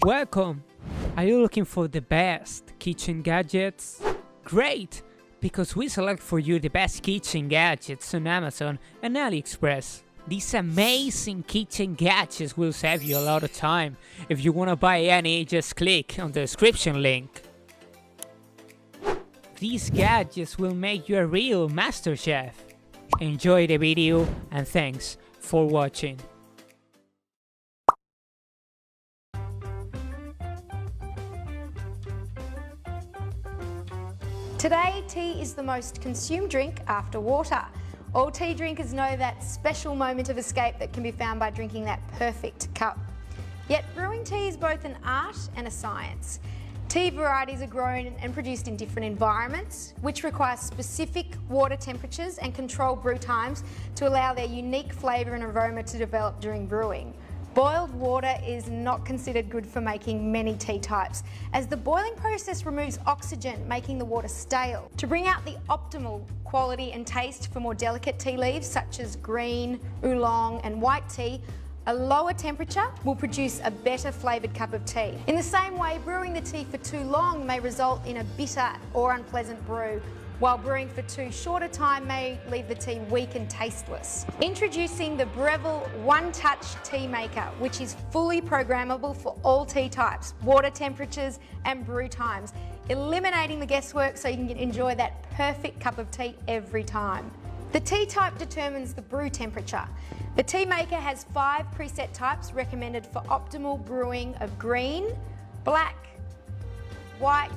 Welcome! Are you looking for the best kitchen gadgets? Great! Because we select for you the best kitchen gadgets on Amazon and AliExpress. These amazing kitchen gadgets will save you a lot of time. If you wanna buy any, just click on the description link. These gadgets will make you a real master chef. Enjoy the video and thanks for watching. Today, tea is the most consumed drink after water. All tea drinkers know that special moment of escape that can be found by drinking that perfect cup. Yet brewing tea is both an art and a science. Tea varieties are grown and produced in different environments, which require specific water temperatures and controlled brew times to allow their unique flavour and aroma to develop during brewing. Boiled water is not considered good for making many tea types, as the boiling process removes oxygen, making the water stale. To bring out the optimal quality and taste for more delicate tea leaves, such as green, oolong and white tea, a lower temperature will produce a better flavoured cup of tea. In the same way, brewing the tea for too long may result in a bitter or unpleasant brew, while brewing for too short a time may leave the tea weak and tasteless. Introducing the Breville One Touch Tea Maker, which is fully programmable for all tea types, water temperatures and brew times, eliminating the guesswork so you can enjoy that perfect cup of tea every time. The tea type determines the brew temperature. The tea maker has 5 preset types recommended for optimal brewing of green, black, white,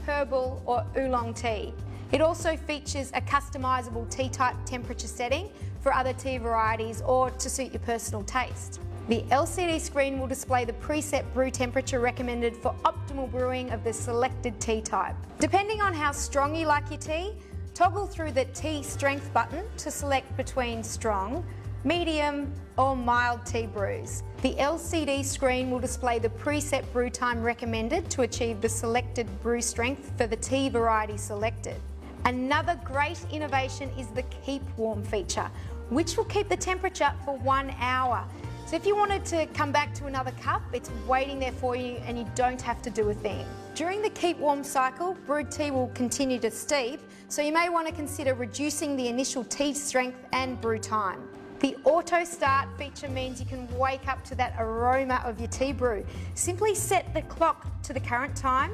herbal or oolong tea. It also features a customisable tea type temperature setting for other tea varieties or to suit your personal taste. The LCD screen will display the preset brew temperature recommended for optimal brewing of the selected tea type. Depending on how strong you like your tea, toggle through the tea strength button to select between strong, medium or mild tea brews. The LCD screen will display the preset brew time recommended to achieve the selected brew strength for the tea variety selected. Another great innovation is the Keep Warm feature, which will keep the temperature for 1 hour. So if you wanted to come back to another cup, it's waiting there for you and you don't have to do a thing. During the Keep Warm cycle, brewed tea will continue to steep, so you may want to consider reducing the initial tea strength and brew time. The Auto Start feature means you can wake up to that aroma of your tea brew. Simply set the clock to the current time.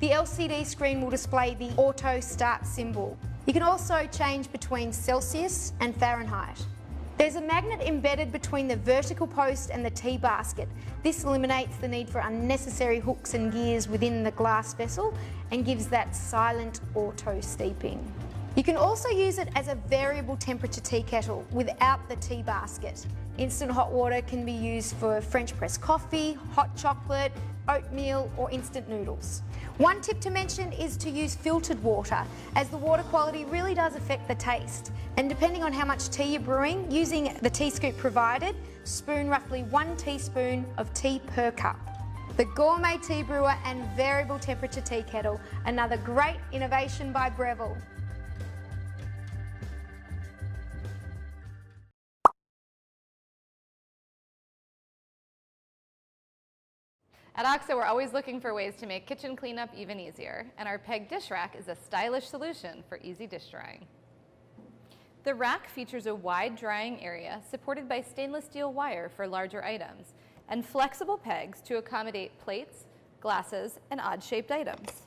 The LCD screen will display the Auto Start symbol. You can also change between Celsius and Fahrenheit. There's a magnet embedded between the vertical post and the tea basket. This eliminates the need for unnecessary hooks and gears within the glass vessel and gives that silent auto steeping. You can also use it as a variable temperature tea kettle without the tea basket. Instant hot water can be used for French press coffee, hot chocolate, oatmeal or instant noodles. One tip to mention is to use filtered water, as the water quality really does affect the taste. And depending on how much tea you're brewing, using the tea scoop provided, spoon roughly 1 teaspoon of tea per cup. The Gourmet Tea Brewer and Variable Temperature Tea Kettle, another great innovation by Breville. At OXO, we're always looking for ways to make kitchen cleanup even easier, and our PEG dish rack is a stylish solution for easy dish drying. The rack features a wide drying area supported by stainless steel wire for larger items, and flexible pegs to accommodate plates, glasses, and odd-shaped items.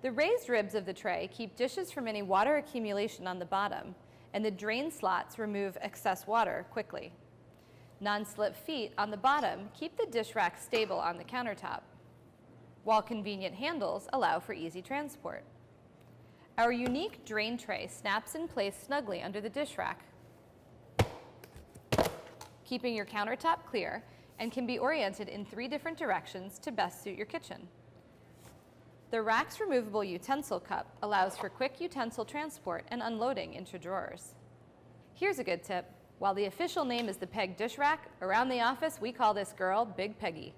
The raised ribs of the tray keep dishes from any water accumulation on the bottom, and the drain slots remove excess water quickly. Non-slip feet on the bottom keep the dish rack stable on the countertop, while convenient handles allow for easy transport. Our unique drain tray snaps in place snugly under the dish rack, keeping your countertop clear, and can be oriented in 3 different directions to best suit your kitchen. The rack's removable utensil cup allows for quick utensil transport and unloading into drawers. Here's a good tip. While the official name is the PEG dish rack, around the office we call this girl Big Peggy.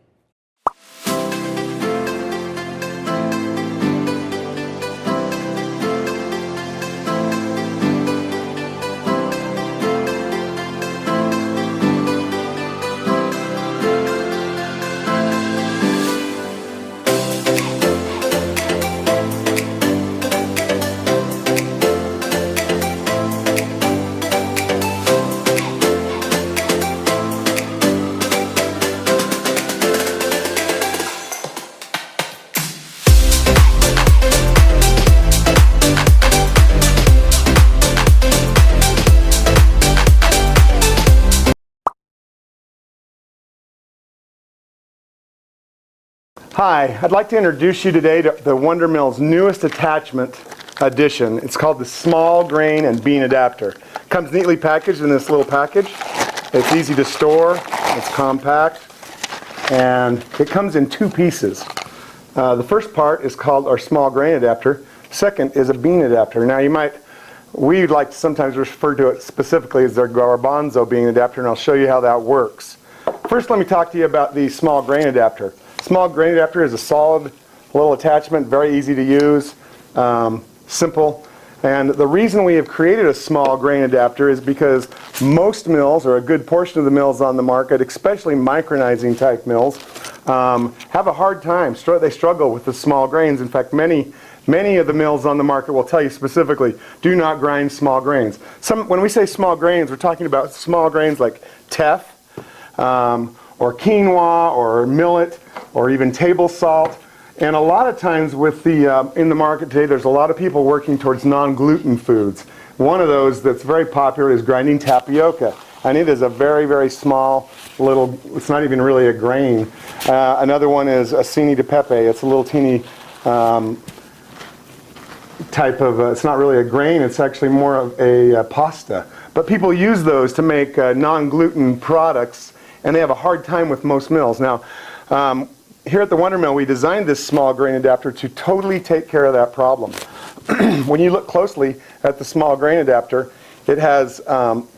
Hi, I'd like to introduce you today to the Wonder Mill's newest attachment addition. It's called the Small Grain and Bean Adapter. It comes neatly packaged in this little package. It's easy to store, it's compact, and it comes in two pieces. The first part is called our Small Grain Adapter. Second is a bean adapter. Now we like to sometimes refer to it specifically as our garbanzo bean adapter, and I'll show you how that works. First, let me talk to you about the Small Grain Adapter. Small Grain Adapter is a solid little attachment, very easy to use, simple. And the reason we have created a small grain adapter is because most mills, or a good portion of the mills on the market, especially micronizing type mills, have a hard time. They struggle with the small grains. In fact, many of the mills on the market will tell you specifically, do not grind small grains. When we say small grains, we're talking about small grains like teff, or quinoa, or millet, or even table salt. And a lot of times in the market today, there's a lot of people working towards non-gluten foods. One of those that's very popular is grinding tapioca. And it is a very, very small little, it's not even really a grain. Another one is acini de pepe. It's a little teeny type of, it's not really a grain, it's actually more of a pasta. But people use those to make non-gluten products, and they have a hard time with most mills. Now, here at the Wonder Mill, we designed this small grain adapter to totally take care of that problem. When you look closely at the small grain adapter, it has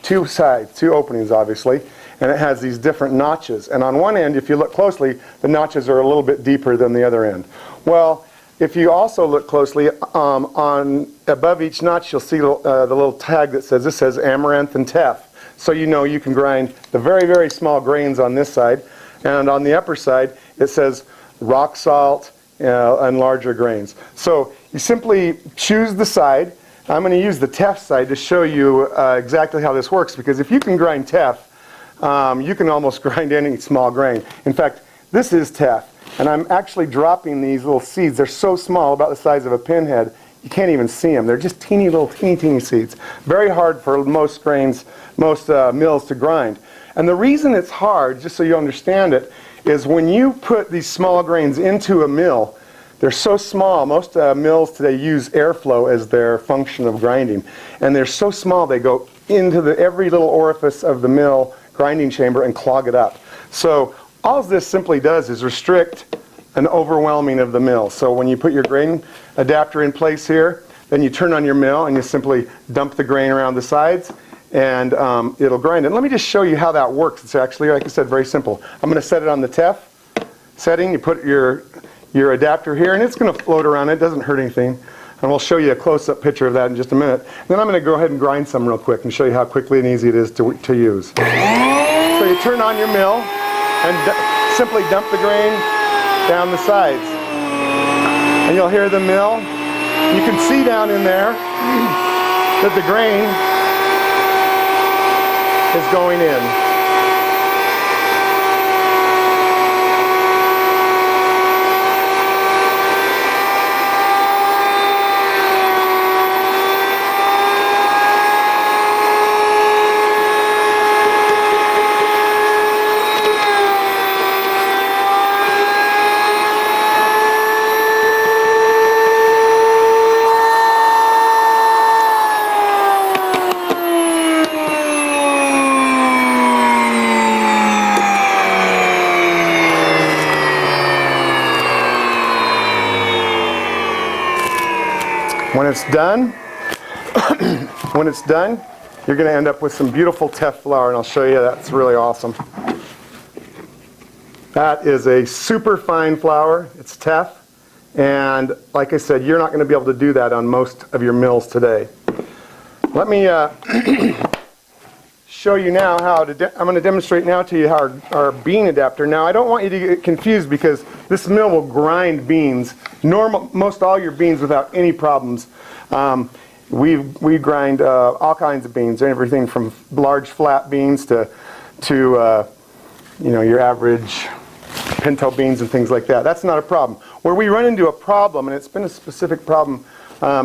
two sides, two openings obviously, and it has these different notches. And on one end, if you look closely, the notches are a little bit deeper than the other end. Well, if you also look closely, above each notch, you'll see the little tag that says amaranth and teff. So you know you can grind the very, very small grains on this side. And on the upper side, it says rock salt and larger grains. So you simply choose the side. I'm going to use the teff side to show you exactly how this works, because if you can grind teff, you can almost grind any small grain. In fact, this is teff, and I'm actually dropping these little seeds. They're so small, about the size of a pinhead, you can't even see them. They're just teeny little, teeny seeds. Very hard for most grains, most mills to grind. And the reason it's hard, just so you understand it, is when you put these small grains into a mill, they're so small. Most mills today use airflow as their function of grinding. And they're so small they go into every little orifice of the mill grinding chamber and clog it up. So all this simply does is restrict an overwhelming of the mill. So when you put your grain adapter in place here, then you turn on your mill and you simply dump the grain around the sides, and it'll grind it. Let me just show you how that works. It's actually, like I said, very simple. I'm going to set it on the teff setting. You put your adapter here, and it's going to float around. It doesn't hurt anything. And we'll show you a close-up picture of that in just a minute. Then I'm going to go ahead and grind some real quick and show you how quickly and easy it is to use. So you turn on your mill and simply dump the grain down the sides. And you'll hear the mill. You can see down in there that the grain is going in. When it's done, you're going to end up with some beautiful teff flour, and I'll show you. That's really awesome. That is a super fine flour. It's teff, and like I said, you're not going to be able to do that on most of your mills today. Let me show you now how to. I'm going to demonstrate now to you how our bean adapter. Now, I don't want you to get confused, because this mill will grind beans, most all your beans, without any problems. We grind all kinds of beans, everything from large flat beans to your average pinto beans and things like that. That's not a problem. Where we run into a problem, and it's been a specific problem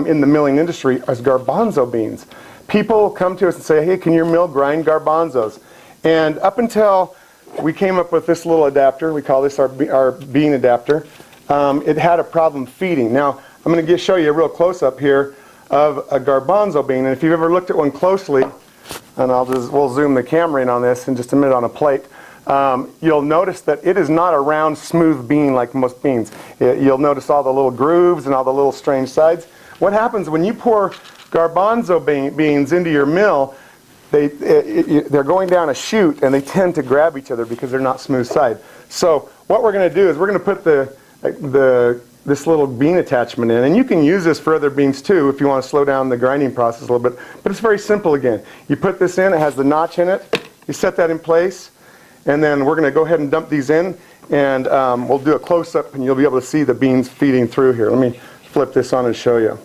in the milling industry, is garbanzo beans. People come to us and say, hey, can your mill grind garbanzos? And up until we came up with this little adapter. We call this our bean adapter. It had a problem feeding. Now, I'm going to show you a real close-up here of a garbanzo bean. And if you've ever looked at one closely, and we'll zoom the camera in on this in just a minute on a plate, you'll notice that it is not a round, smooth bean like most beans. You'll notice all the little grooves and all the little strange sides. What happens when you pour garbanzo beans into your mill, they're going down a chute and they tend to grab each other because they're not smooth side. So what we're going to do is we're going to put this little bean attachment in, and you can use this for other beans too if you want to slow down the grinding process a little bit, but it's very simple again. You put this in, it has the notch in it, you set that in place, and then we're going to go ahead and dump these in, and we'll do a close-up and you'll be able to see the beans feeding through here. Let me flip this on and show you.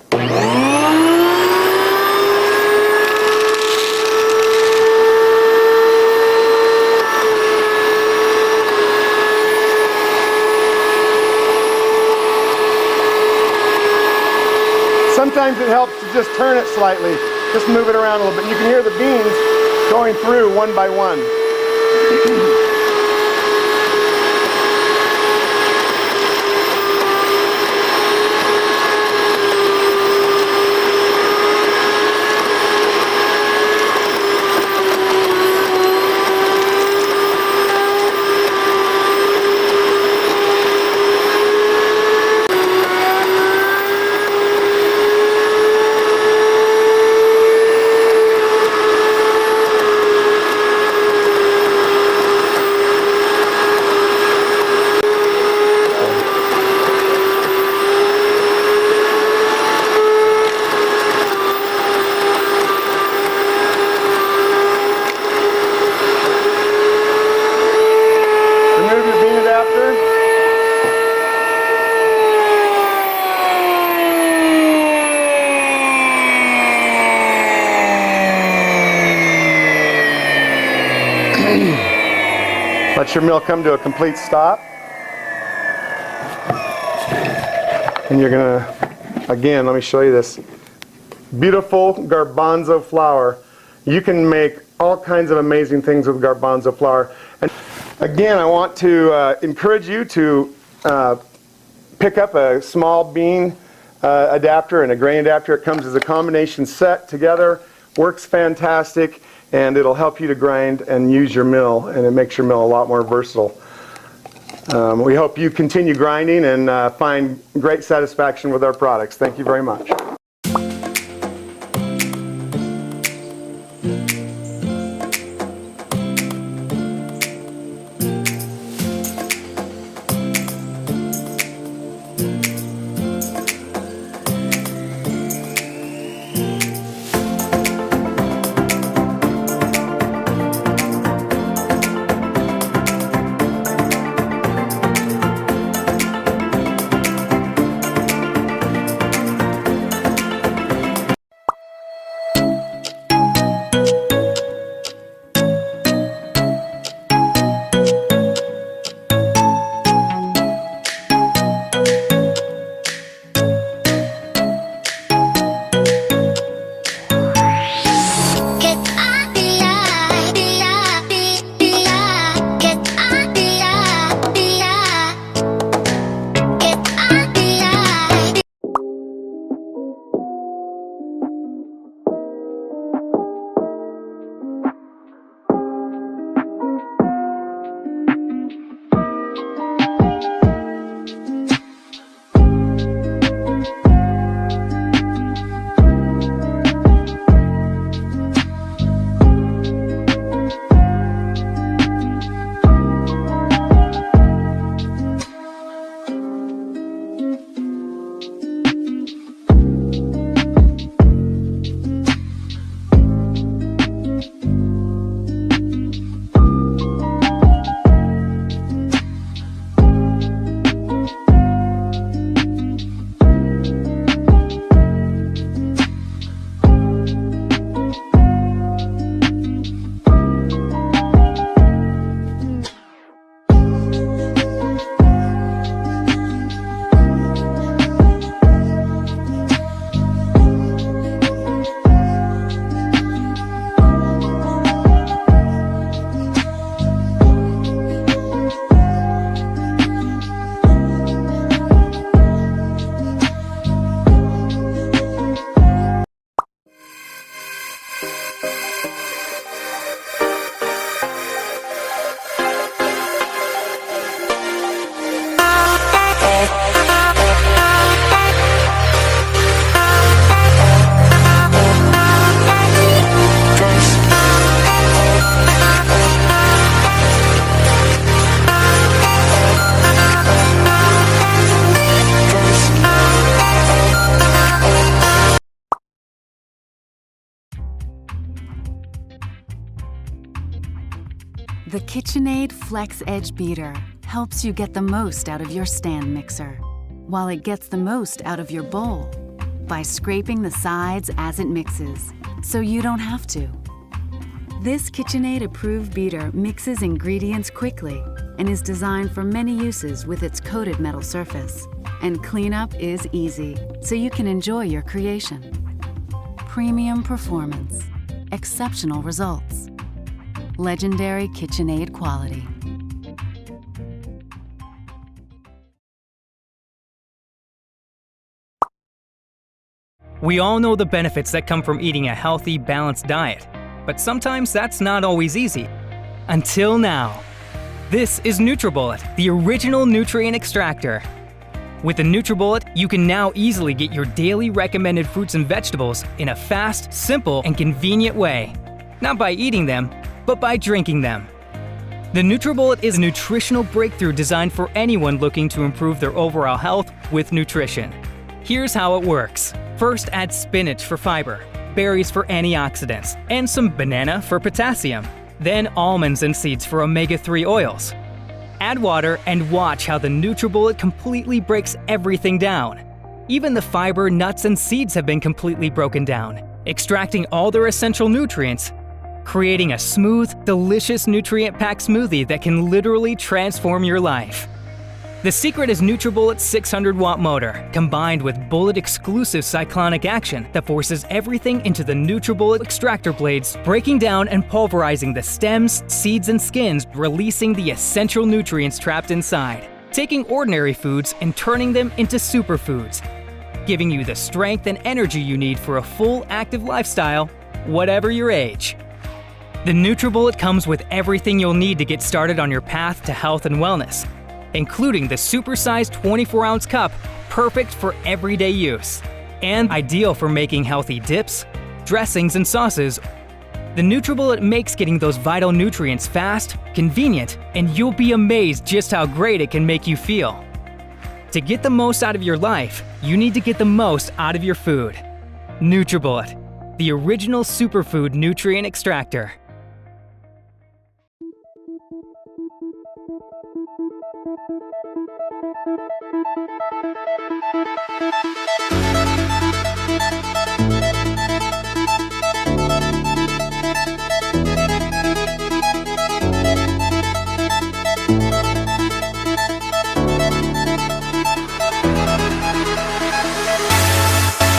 Sometimes it helps to just turn it slightly, just move it around a little bit. You can hear the beans going through one by one. Let your mill come to a complete stop. And you're going to, again, let me show you this. Beautiful garbanzo flour. You can make all kinds of amazing things with garbanzo flour. And again, I want to encourage you to pick up a small bean adapter and a grain adapter. It comes as a combination set together, works fantastic, and it'll help you to grind and use your mill, and it makes your mill a lot more versatile. We hope you continue grinding and find great satisfaction with our products. Thank you very much. KitchenAid Flex Edge Beater helps you get the most out of your stand mixer, while it gets the most out of your bowl by scraping the sides as it mixes, so you don't have to. This KitchenAid approved beater mixes ingredients quickly and is designed for many uses with its coated metal surface. And cleanup is easy, so you can enjoy your creation. Premium performance, exceptional results, legendary KitchenAid quality. We all know the benefits that come from eating a healthy, balanced diet, but sometimes that's not always easy. Until now. This is NutriBullet, the original nutrient extractor. With the NutriBullet, you can now easily get your daily recommended fruits and vegetables in a fast, simple, and convenient way. Not by eating them, but by drinking them. The NutriBullet is a nutritional breakthrough designed for anyone looking to improve their overall health with nutrition. Here's how it works. First, add spinach for fiber, berries for antioxidants, and some banana for potassium. Then almonds and seeds for omega-3 oils. Add water and watch how the NutriBullet completely breaks everything down. Even the fiber, nuts, and seeds have been completely broken down, extracting all their essential nutrients, creating a smooth, delicious nutrient-packed smoothie that can literally transform your life. The secret is NutriBullet's 600-watt motor, combined with bullet-exclusive cyclonic action that forces everything into the NutriBullet extractor blades, breaking down and pulverizing the stems, seeds, and skins, releasing the essential nutrients trapped inside, taking ordinary foods and turning them into superfoods, giving you the strength and energy you need for a full, active lifestyle, whatever your age. The NutriBullet comes with everything you'll need to get started on your path to health and wellness, including the supersized 24-ounce cup, perfect for everyday use, and ideal for making healthy dips, dressings, and sauces. The NutriBullet makes getting those vital nutrients fast, convenient, and you'll be amazed just how great it can make you feel. To get the most out of your life, you need to get the most out of your food. NutriBullet, the original superfood nutrient extractor.